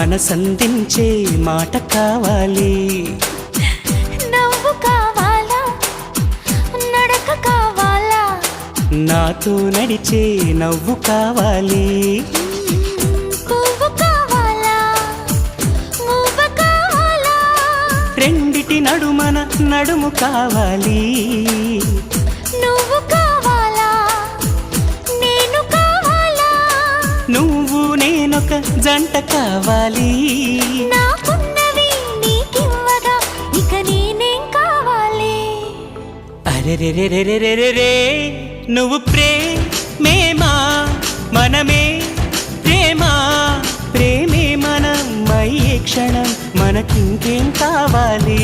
మనసందించే మాట కావాలి. నవ్వు కావాలా, నడక కావాలా, నాతో నడిచే నవ్వు కావాలి. పువ్వు కావాలా, మువ్వ కావాలా, రెండిటి నడుమన నడుము కావాలి. నువ్వు కావాలా, నేను కావాలా, నువ్వు నేనొక జంట కావాలి. నాకున్నవి నీకివ్వగా ఇక నేనేం కావాలి. అరెరెరెరెరెరెరే నువ్వు ప్రేమేమా మనమే ప్రేమ ప్రేమే మనం అయ్యే క్షణం మనకింకేం కావాలి.